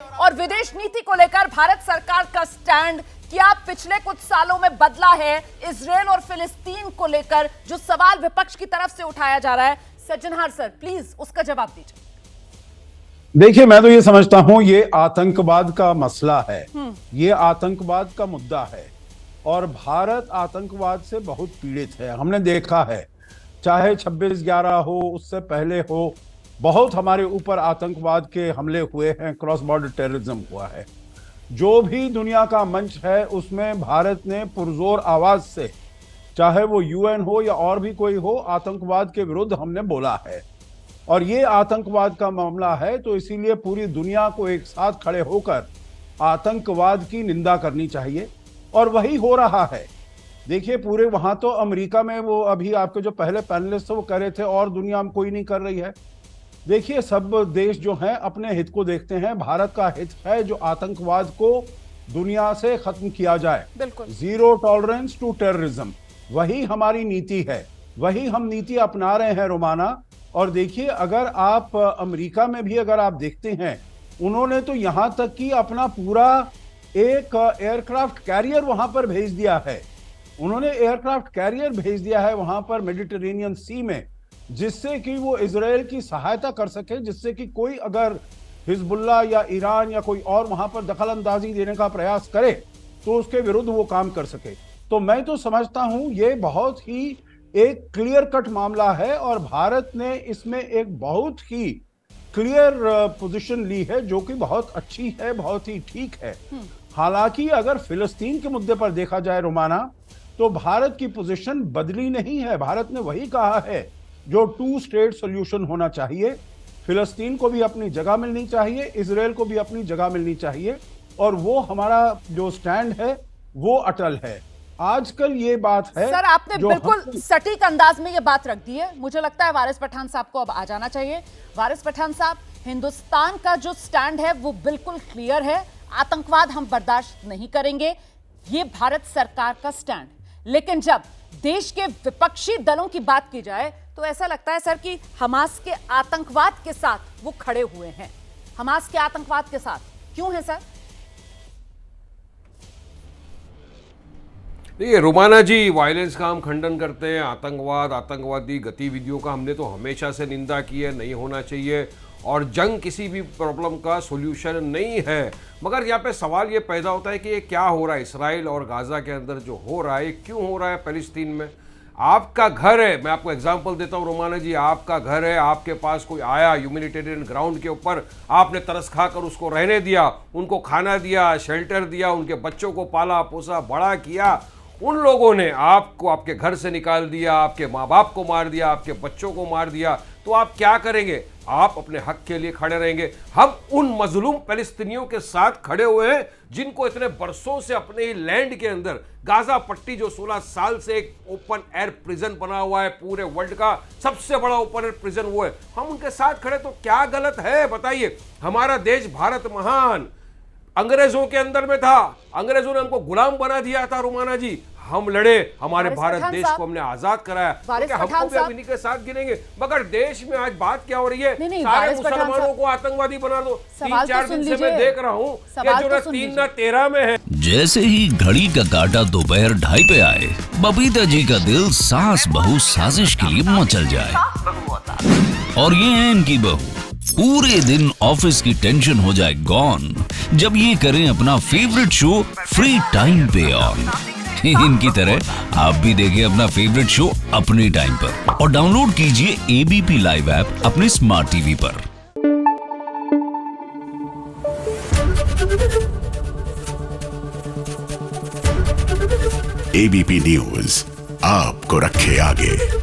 और विदेश नीति को लेकर भारत सरकार का स्टैंड क्या पिछले कुछ सालों में बदला है इजरायल और फिलिस्तीन को लेकर, जो सवाल विपक्ष की तरफ से उठाया जा रहा है। सज्जनहार सर प्लीज उसका जवाब दीजिए। देखिए, मैं तो ये समझता हूं ये आतंकवाद का मसला है, ये आतंकवाद का मुद्दा है और भारत आतंकवाद से बहुत पीड़ित है। हमने देखा है, चाहे 26/11 हो, उससे पहले हो, बहुत हमारे ऊपर आतंकवाद के हमले हुए हैं, क्रॉस बॉर्डर टेररिज्म हुआ है। जो भी दुनिया का मंच है उसमें भारत ने पुरजोर आवाज से, चाहे वो यूएन हो या और भी कोई हो, आतंकवाद के विरुद्ध हमने बोला है। और ये आतंकवाद का मामला है तो इसीलिए पूरी दुनिया को एक साथ खड़े होकर आतंकवाद की निंदा करनी चाहिए और वही हो रहा है। देखिए, पूरे वहां तो अमेरिका में वो अभी आपके जो पहले पैनलिस्ट थे वो कह रहे थे और दुनिया में कोई नहीं कर रही है। देखिए, सब देश जो हैं अपने हित को देखते हैं। भारत का हित है जो आतंकवाद को दुनिया से खत्म किया जाए, जीरो टॉलरेंस टू टेररिज्म, वही हमारी नीति है, वही हम नीति अपना रहे हैं रोमाना। और देखिए, अगर आप अमेरिका में भी अगर आप देखते हैं, उन्होंने तो यहां तक कि अपना पूरा एक एयरक्राफ्ट कैरियर वहां पर भेज दिया है। उन्होंने एयरक्राफ्ट कैरियर भेज दिया है वहां पर मेडिटेरेनियन सी में, जिससे कि वो इजरायल की सहायता कर सके, जिससे कि कोई अगर हिजबुल्ला या ईरान या कोई और वहां पर दखल अंदाजी देने का प्रयास करे तो उसके विरुद्ध वो काम कर सके। तो मैं तो समझता हूं ये बहुत ही एक क्लियर कट मामला है और भारत ने इसमें एक बहुत ही क्लियर पोजीशन ली है, जो कि बहुत अच्छी है, बहुत ही ठीक है। हालांकि अगर फिलिस्तीन के मुद्दे पर देखा जाए रोमाना, तो भारत की पोजीशन बदली नहीं है। भारत ने वही कहा है जो 2 स्टेट सॉल्यूशन होना चाहिए। फिलिस्तीन को भी अपनी जगह मिलनी चाहिए, इजरायल को भी अपनी जगह मिलनी चाहिए, और वो हमारा जो स्टैंड है वो अटल है। आजकल ये बात है सर, आपने बिल्कुल सटीक अंदाज में ये बात रख दी है। मुझे लगता है वारिस पठान साहब को अब आ जाना चाहिए। वारिस पठान साहब, हिंदुस्तान का जो स्टैंड है वो बिल्कुल क्लियर है, आतंकवाद हम बर्दाश्त नहीं करेंगे, ये भारत सरकार का स्टैंड। लेकिन जब देश के विपक्षी दलों की बात की जाए तो ऐसा लगता है सर कि हमास के आतंकवाद के साथ वो खड़े हुए हैं। हमास के आतंकवाद के साथ क्यों है सर? देखिए रोमाना जी, वायलेंस का हम खंडन करते हैं, आतंकवाद, आतंकवादी गतिविधियों का हमने तो हमेशा से निंदा की है, नहीं होना चाहिए, और जंग किसी भी प्रॉब्लम का सॉल्यूशन नहीं है। मगर यहाँ पे सवाल ये पैदा होता है कि ये क्या हो रहा है इसराइल और गाज़ा के अंदर, जो हो रहा है ये क्यों हो रहा है फिलिस्तीन में। आपका घर है, मैं आपको एग्जांपल देता हूँ रोमाना जी, आपका घर है, आपके पास कोई आया ह्यूमैनिटेरियन ग्राउंड के ऊपर, आपने तरस खाकर उसको रहने दिया, उनको खाना दिया, शेल्टर दिया, उनके बच्चों को पाला पोसा बड़ा किया। उन लोगों ने आपको आपके घर से निकाल दिया, आपके माँ बाप को मार दिया, आपके बच्चों को मार दिया, तो आप क्या करेंगे? आप अपने हक के लिए खड़े रहेंगे। हम उन मजलूम फिलिस्तीनियों के साथ खड़े हुए हैं जिनको इतने बरसों से अपने ही लैंड के अंदर, गाजा पट्टी जो 16 साल से एक ओपन एयर प्रिजन बना हुआ है, पूरे वर्ल्ड का सबसे बड़ा ओपन एयर प्रिजन वो है, हम उनके साथ खड़े, तो क्या गलत है बताइए? हमारा देश भारत महान अंग्रेजों के अंदर में था, अंग्रेजों ने हमको गुलाम बना दिया था रोमाना जी, हम लड़े, हमारे भारत देश को हमने आजाद कराया, तो हमको भी अब इन्हीं के साथ गिनेंगे। मगर देश में आज बात क्या हो रही है, सारे मुसलमानों को आतंकवादी बना दो। 3-4 दिन से मैं देख रहा हूँ कि जो ना 3 ना 13 में है। जैसे ही घड़ी का काटा दोपहर 2:30 पे आए, बबीता जी का दिल सास बहू साजिश के लिए मचल जाए। और ये है इनकी बहू, पूरे दिन ऑफिस की टेंशन हो जाए गॉन जब ये करें अपना फेवरेट शो फ्री टाइम पे ऑन। इनकी तरह आप भी देखें अपना फेवरेट शो अपने टाइम पर और डाउनलोड कीजिए एबीपी लाइव ऐप अपने स्मार्ट टीवी पर। एबीपी न्यूज आपको रखे आगे।